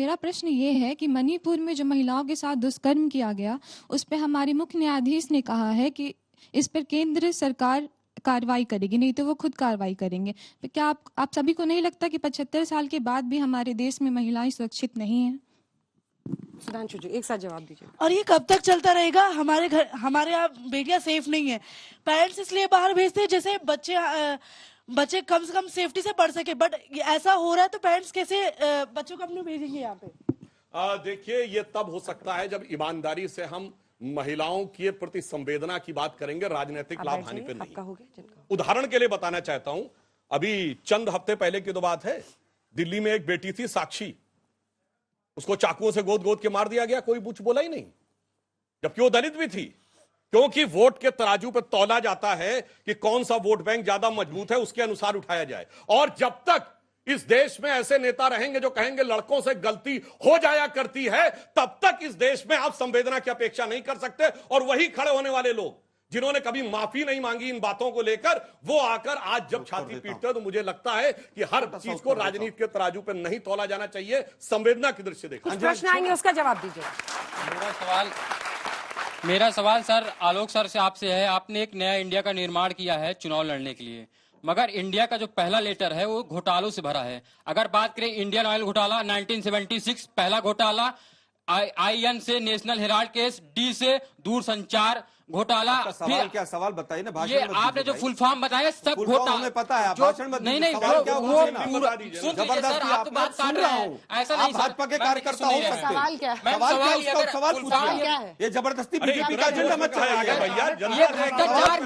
मेरा प्रश्न ये है कि मणिपुर में जो महिलाओं के साथ दुष्कर्म किया गया, उस पर हमारे मुख्य न्यायाधीश ने कहा है कि इस पर केंद्र सरकार कार्रवाई करेगी, नहीं तो वो खुद कार्रवाई करेंगे। तो क्या आप सभी को नहीं लगता कि 75 साल के बाद भी हमारे देश में महिलाएं सुरक्षित नहीं हैं? सुधांशु जी एक साथ जवाब दीजिए। और ये कब तक चलता रहेगा? हमारे घर, हमारे यहाँ बेटियां सेफ नहीं है। पेरेंट्स इसलिए बाहर भेजते हैं जैसे बच्चे कम से कम सेफ्टी से पढ़ सके, बट ऐसा हो रहा है तो पेरेंट्स कैसे बच्चों को अपने भेजेंगे यहाँ पे? देखिए, ये तब हो सकता है जब ईमानदारी से हम महिलाओं के प्रति संवेदना की बात करेंगे, राजनीतिक लाभ हानि पे नहीं। उदाहरण के लिए बताना चाहता हूं, अभी चंद हफ्ते पहले की तो बात है, दिल्ली में एक बेटी थी साक्षी, उसको चाकुओं से गोद गोद के मार दिया गया, कोई कुछ बोला ही नहीं, जबकि वो दलित भी थी। क्योंकि वोट के तराजू पर तौला जाता है कि कौन सा वोट बैंक ज्यादा मजबूत है, उसके अनुसार उठाया जाए। और जब तक इस देश में ऐसे नेता रहेंगे जो कहेंगे लड़कों से गलती हो जाया करती है, तब तक इस देश में आप संवेदना की अपेक्षा नहीं कर सकते। और वही खड़े होने वाले लोग जिन्होंने कभी माफी नहीं मांगी इन बातों को लेकर, वो आकर आज जब छाती पीटते हैं, तो मुझे लगता है कि हर चीज को राजनीति के तराजू पर नहीं तोला जाना चाहिए, संवेदना की दृष्टि देखा। कुछ प्रश्न आएंगे, उसका जवाब दीजिए। मेरा सवाल सर आलोक सर से आपसे है। आपने एक नया इंडिया का निर्माण किया है चुनाव लड़ने के लिए, मगर इंडिया का जो पहला लेटर है वो घोटालों से भरा है। अगर बात करें इंडियन ऑयल घोटाला 1976 पहला घोटाला, IN से नेशनल हेराल्ड केस, D से दूरसंचार घोटाला। सवाल क्या? सवाल बताइए ना, भाषण ये आपने जो फुल फॉर्म बताया सब घोटाला हमें पता है, भाषण मत नहीं नहीं, वो जबरदस्ती आप बात सुन रहा हूँ। ऐसा नहीं, भाजपा के कार्यकर्ता हो सकते। सवाल क्या है? सवाल पूछिए। ये जबरदस्ती बीजेपी का एजेंडा मत चलाइए भैया। ये भ्रष्टाचार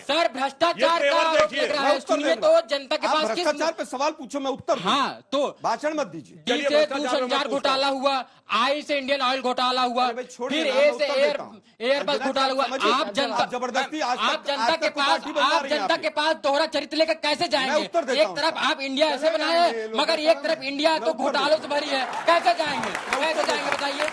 सर, भ्रष्टाचार का आरोप लग रहा है। सुनिए तो जनता के पास भ्रष्टाचार पे सवाल पूछो, मैं उत्तर। हाँ, तो भाषण मत दीजिए। D से दूरसंचार घोटाला हुआ, I से इंडियन ऑयल घोटाला हुआ, फिर A से एयरबस घोटाला हुआ। आप जनता के पास दोहरा चरित्र लेकर कैसे जाएंगे? एक तरफ आप इंडिया ऐसे बनाए हैं, मगर एक तरफ इंडिया तो घोटालों से भरी है, कैसे जाएंगे? कैसे जाएंगे बताइए?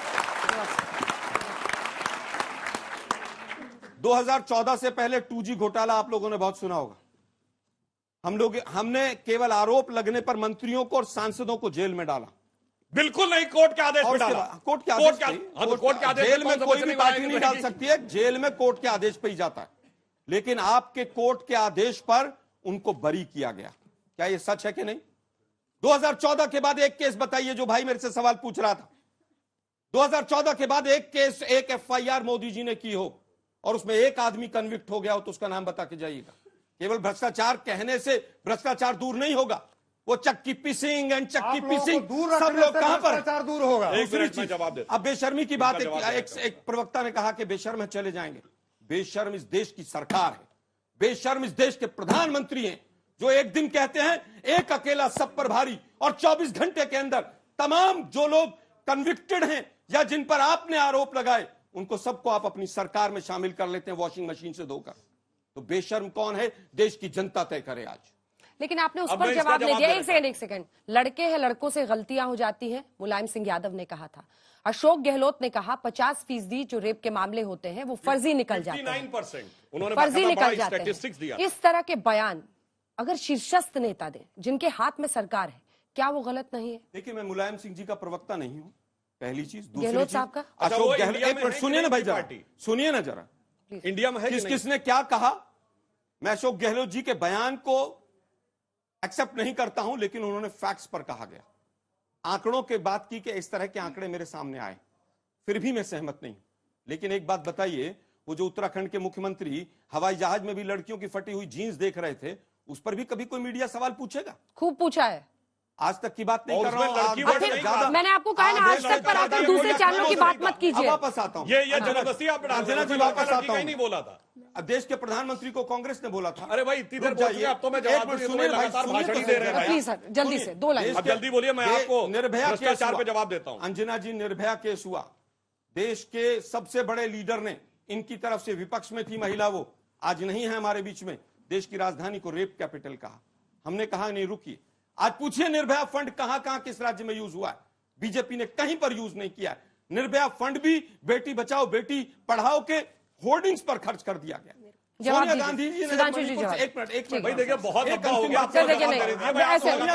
2014 से पहले 2G घोटाला आप लोगों ने बहुत सुना होगा। हमने केवल आरोप लगने पर मंत्रियों को और सांसदों को जेल में डाला। बिल्कुल नहीं, कोर्ट के आदेश पे डाला। कोर्ट के आदेश, जेल में कोई भी पार्टी नहीं डाल सकती है, जेल में कोर्ट के आदेश पे ही जाता है। लेकिन आपके कोर्ट के आदेश पर उनको बरी किया गया। क्या ये सच है कि नहीं? 2014 के बाद एक केस बताइए, जो भाई मेरे से सवाल पूछ रहा था। 2014 के बाद एक केस, एक FIR मोदी जी ने की हो और उसमें एक आदमी कन्विक्ट हो गया हो, तो उसका नाम बता के जाइएगा। केवल भ्रष्टाचार कहने से भ्रष्टाचार दूर नहीं होगा। वो चक्की पिसिंग एंड चक्की पिसिंग सब लोग कहां पर दूर होगा? दूसरी चीज, अब बेशर्मी की बात एक प्रवक्ता ने कहा कि बेशर्म चले जाएंगे। बेशर्म इस देश की सरकार है, बेशर्म इस देश के प्रधानमंत्री हैं, जो एक दिन कहते हैं एक अकेला सब पर भारी, और 24 घंटे के अंदर तमाम जो लोग कन्विक्टेड हैं या जिन पर आपने आरोप लगाए, उनको सबको आप अपनी सरकार में शामिल कर लेते हैं वॉशिंग मशीन से धोकर। तो बेशर्म कौन है, देश की जनता तय करे आज। लेकिन आपने उस पर जवाब नहीं दिया। एक सेकंड, लड़के हैं, लड़कों से गलतियां हो जाती हैं, मुलायम सिंह यादव ने कहा था। अशोक गहलोत ने कहा 50% जो रेप के मामले होते हैं वो फर्जी निकल जाते हैं, फर्जी निकल जाते हैं। इस तरह के बयान अगर शीर्षस्थ नेता दें जिनके हाथ में सरकार है, क्या वो गलत नहीं है? देखिए, मैं मुलायम सिंह जी का प्रवक्ता नहीं हूं, पहली चीज। गहलोत साहब का अशोक गहलोत, सुनिए ना भाई जरा, सुनिए ना जरा, इंडिया में किसने क्या कहा? मैं अशोक गहलोत जी के बयान को एक्सेप्ट नहीं करता हूं, लेकिन उन्होंने फैक्ट्स पर कहा गया, आंकड़ों के बात की कि इस तरह के आंकड़े मेरे सामने आए, फिर भी मैं सहमत नहीं। लेकिन एक बात बताइए, वो जो उत्तराखंड के मुख्यमंत्री हवाई जहाज में भी लड़कियों की फटी हुई जीन्स देख रहे थे, उस पर भी कभी कोई मीडिया सवाल पूछेगा? खूब पूछा है। आज तक की बात नहीं कर रहा हूं। मैंने आपको कहा ना, आज तक पर आकर दूसरे चैनलों की बात मत कीजिए। वापस आता हूं, ये जबरदस्ती आप वापस आता हूं। नहीं बोला था, देश के प्रधानमंत्री को कांग्रेस ने बोला था। अरे भाई, इतनी देर बोलिए, अब तो मैं जवाब लगातार भाषण ही दे रहे हैं। प्लीज सर, जल्दी से 2 लाइन। अब जल्दी बोलिए, मैं आपको निर्भया भ्रष्टाचार पे जवाब देता हूं। अंजना जी, निर्भया केस हुआ, देश के सबसे बड़े लीडर ने, इनकी तरफ से विपक्ष में थी महिला, वो आज नहीं है हमारे बीच में, देश की राजधानी को रेप कैपिटल कहा। हमने कहा नहीं, रुकिए, आज पूछिए निर्भया फंड कहां कहां किस राज्य में यूज हुआ है? बीजेपी ने कहीं पर यूज नहीं किया। निर्भया फंड भी बेटी बचाओ बेटी पढ़ाओ के होर्डिंग्स पर खर्च कर दिया गया। सोनिया गांधी जी ने, एक मिनट भाई देखिए, बहुत सोनिया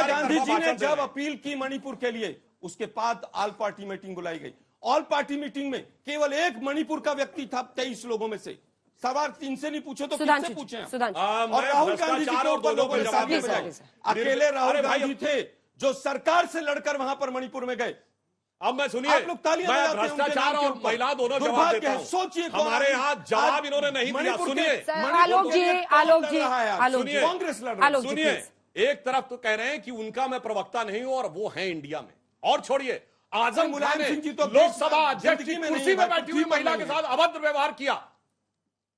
गांधी जी ने जब अपील की मणिपुर के लिए, उसके बाद ऑल पार्टी मीटिंग बुलाई गई। ऑल पार्टी मीटिंग में केवल एक मणिपुर का व्यक्ति था 23 लोगों में से। सवाल 3 से नहीं पूछे तो किससे पूछे? और राहुल गांधी जी के ऊपर लोगों ने साबित बजाई। अकेले राहुल गांधी थे जो सरकार से लड़कर वहां पर मणिपुर में गए। अब मैं सुनिए, आप लोग तालियां बजाते हैं भ्रष्टाचार उनके और नाम के महिला ऊपर। दोनों जवाब दुर्भाग्य देता है, हूं। सोचिए हमारे यहाँ जवाब इन्होंने नहीं दिया। सुनिए आलोक जी, आलोक जी, आलोक जी, कांग्रेस लड़ रही है। सुनिए, एक तरफ तो कह रहे हैं कि उनका मैं प्रवक्ता नहीं हूं और वो है इंडिया में, और छोड़िए आजम मुलायम खान सिंह जी ने तो लोकसभा अध्यक्ष की जिंदगी में कुर्सी नहीं में है, बैठी हुई पृथ्वी पर महिला नहीं के है। साथ अभद्र व्यवहार किया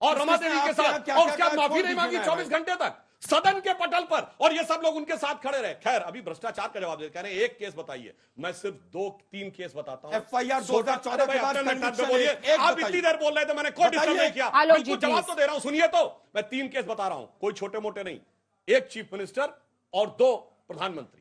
और रमा देवी के साथ, क्या- और क्या- उसके बाद क्या माफी छोड़ नहीं मांगी दीजिए 24 घंटे तक सदन के पटल पर, और ये सब लोग उनके साथ खड़े रहे। खैर अभी भ्रष्टाचार का जवाब दे कह रहे हैं एक केस बताइए, मैं सिर्फ 2-3 केस बताता हूं। FIR 2014 के बाद conviction बोलिए, एक आप बताइए। इतनी देर बोल रहे थे, मैंने कोई डिस्टर्ब नहीं किया। आलोक जी, बिल्कुल जवाब please। तो दे रहा हूं, सुनिए तो। मैं 3 केस बता रहा हूं, कोई छोटे मोटे नहीं। एक चीफ मिनिस्टर और 2 प्रधानमंत्री।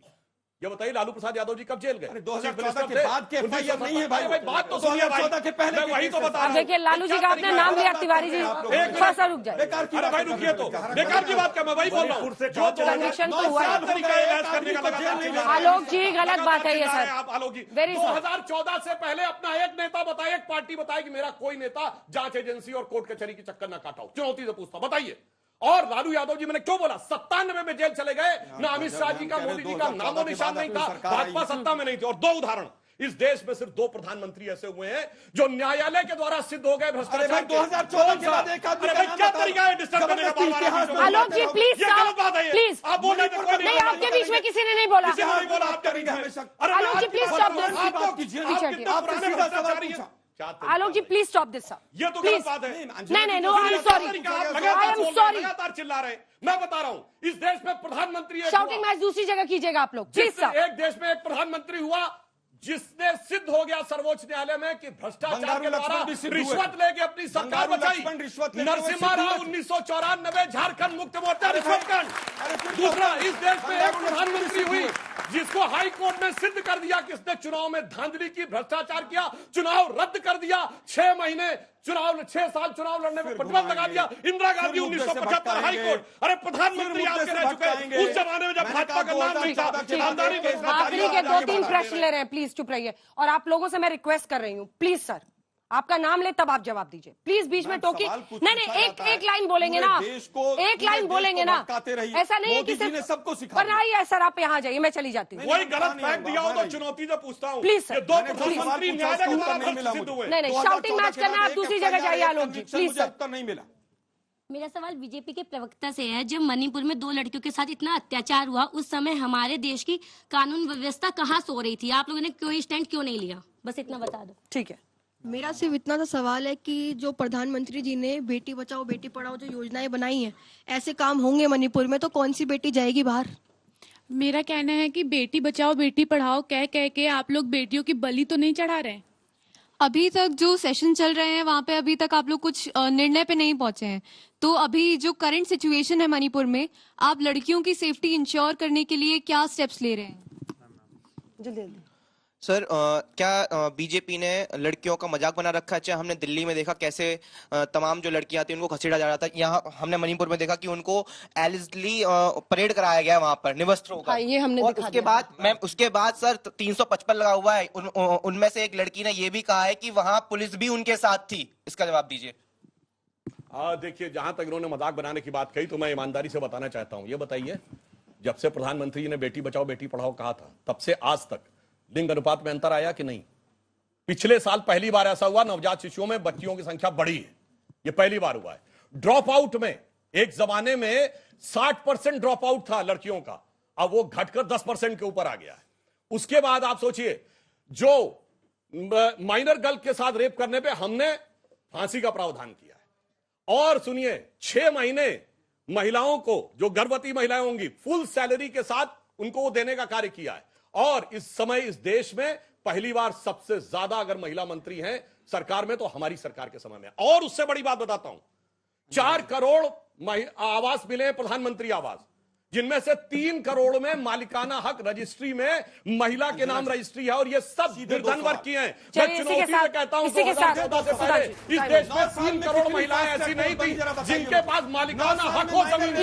ये बताइए लालू प्रसाद यादव जी कब जेल गए? 2014 के बाद के FIR नहीं है भाई। बात तो सुनिए भाई, 2014 के पहले मैं के वही तो केस बता है। रहा हूं। देखिए लालू जी का आपने नाम लिया तिवारी जी, थोड़ा सा रुक जाए। बेकार की अरे बात भाई कर रुकिए तो, रहे हैं। बेकार की बात क्या, मैं वही बोल रहा हूँ। कन्विक्शन तो हुआ है। तरीका है बहस करने का लगातार। आलोक जी, गलत बात है ये सर। आप आलोक जी, Very sorry। 2014 से पहले अपना एक नेता बताए, एक पार्टी बताए कि मेरा कोई नेता जांच एजेंसी और कोर्ट कचहरी की चक्कर ना काटा हो। चुनौती से पूछता, बताइए। और लालू यादव जी मैंने क्यों बोला 97 में जेल चले गए, ना अमित शाह जी का, मोदी जी का नामो निशान नहीं था, भाजपा सत्ता में नहीं थी। और 2 उदाहरण, इस देश में सिर्फ 2 प्रधानमंत्री ऐसे हुए हैं जो न्यायालय के द्वारा सिद्ध हो गए भ्रष्टाचार। 2014 के बाद एक आदमी का नाम क्या बता तरीका है डिस्टर्ब करने का? बार-बार आलोक जी प्लीज ये गलत बात है ये। प्लीज, आप बोल रहे थे कोई नहीं आपके बीच में किसी ने नहीं बोला। किसी ने नहीं बोला आपके बीच में। अरे आलोक जी, please stop this। आप लोग कीजिए। आप कितने आपसे पुराने सीधा भ्रष्टाचारी सवाल हैं? क्या Alok ji please stop this sir, ये तो प्लीज। गलत बात है। नहीं, no I am sorry, I am sorry. लगातार चिल्ला रहे हैं, मैं बता रहा हूं इस देश में प्रधानमंत्री एक शाउटिंग हुआ। मैच दूसरी जगह कीजिएगा आप लोग, प्लीज जिससे सर। एक देश में एक प्रधानमंत्री हुआ जिसने सिद्ध हो गया सर्वोच्च न्यायालय में कि भ्रष्टाचार बंगारू के द्वारा लक्ष्मण भी सिद्ध हुए। रिश्वत लेके अपनी सरकार बंगारू बचाई। लक्ष्मण रिश्वत लेके हुए नरसिम्हा सिद्ध राव हुए। 1994 झारखंड मुक्ति मोर्चा रिश्वत कांड। दूसरा, इस देश में एक प्रधानमंत्री हुई जिसको हाई कोर्ट ने सिद्ध कर दिया कि इसने चुनाव में धांधली की, भ्रष्टाचार किया, चुनाव रद्द कर दिया, 6 महीने चुनाव, 6 साल चुनाव लड़ने में प्रतिबंध लगा दिया। Indira Gandhi 1975 high court. अरे प्रधानमंत्री आपके रह चुके उस जमाने में जब भाजपा का नाम नहीं था। आखिरी के 2-3 प्रश्न ले रहे हैं, प्लीज चुप रहिए। और आप लोगों से मैं रिक्वेस्ट कर रही हूँ, प्लीज सर, आपका नाम ले तब आप जवाब दीजिए प्लीज। बीच में टोकी नहीं, एक लाइन बोलेंगे ना, एक लाइन बोलेंगे ना, ऐसा नहीं है कि सिर्फ सबको सिखा। पर आइए सर, आप यहाँ जाइए, मैं चली जाती हूँ। वही गलत फैक्ट दिया हो तो चुनौती से पूछता हूँ। प्लीज सर, 2 प्रधानमंत्री न्यायालय के द्वारा सिद्ध हुए। नहीं, शाउटिंग मैच करना, आप दूसरी जगह जाइए आलोक जी, प्लीज सर। उत्तर नहीं मिला। मेरा सवाल बीजेपी के प्रवक्ता से है। जब मणिपुर में 2 लड़कियों के साथ इतना अत्याचार हुआ, उस समय हमारे देश की कानून व्यवस्था कहाँ सो रही थी? आप लोगों ने कोई स्टैंड क्यों नहीं लिया? बस इतना बता दो। ठीक है, मेरा सिर्फ इतना सा सवाल है कि जो प्रधानमंत्री जी ने बेटी बचाओ बेटी पढ़ाओ जो योजनाएं बनाई हैं, ऐसे काम होंगे मणिपुर में तो कौन सी बेटी जाएगी बाहर? मेरा कहना है कि बेटी बचाओ बेटी पढ़ाओ कह के आप लोग बेटियों की बलि तो नहीं चढ़ा रहे हैं। अभी तक जो सेशन चल रहे हैं वहाँ पे अभी तक आप लोग कुछ निर्णय पे नहीं पहुंचे हैं। तो अभी जो करंट सिचुएशन है मणिपुर में, आप लड़कियों की सेफ्टी इंश्योर करने के लिए क्या स्टेप्स ले रहे हैं? जल्दी। सर क्या बीजेपी ने लड़कियों का मजाक बना रखा है? चाहे हमने दिल्ली में देखा कैसे तमाम जो लड़कियां थी उनको घसीटा जा रहा था। यहाँ हमने मणिपुर में देखा कि उनको एलिजली परेड कराया गया वहां पर निवस्त्र होकर। हाँ, ये हमने और दिखा उसके दिया। बाद मैम, उसके बाद सर 355 लगा हुआ है। उनमें से एक लड़की ने ये भी कहा है कि वहां पुलिस भी उनके साथ थी। इसका जवाब दीजिए। देखिए, जहां तक इन्होंने मजाक बनाने की बात कही तो मैं ईमानदारी से बताना चाहता हूं। ये बताइए, जब से प्रधानमंत्री जी ने बेटी बचाओ बेटी पढ़ाओ कहा था, तब से आज तक लिंग अनुपात में अंतर आया कि नहीं? पिछले साल पहली बार ऐसा हुआ, नवजात शिशुओं में बच्चियों की संख्या बढ़ी है, यह पहली बार हुआ है। ड्रॉप आउट में एक जमाने में 60% ड्रॉप आउट था लड़कियों का, अब वो घटकर 10% के ऊपर आ गया है। उसके बाद आप सोचिए, जो माइनर गर्ल के साथ रेप करने पे हमने फांसी का प्रावधान किया है। और सुनिए, 6 महीने महिलाओं को, जो गर्भवती महिलाएं होंगी, फुल सैलरी के साथ उनको वो देने का कार्य किया है। और इस समय इस देश में पहली बार सबसे ज्यादा अगर महिला मंत्री हैं सरकार में तो हमारी सरकार के समय में। और उससे बड़ी बात बताता हूं, 4 करोड़ आवास मिले, प्रधानमंत्री आवास, जिनमें से 3 करोड़ में मालिकाना हक रजिस्ट्री में महिला के नाम रजिस्ट्री है। और ये सब निर्धन वर्ग की हैं। मैं चुनौती से कहता हूं, 2014 से पहले इस देश में 3 करोड़ महिलाएं ऐसी नहीं थी जिनके पास मालिकाना हक हो जमीन।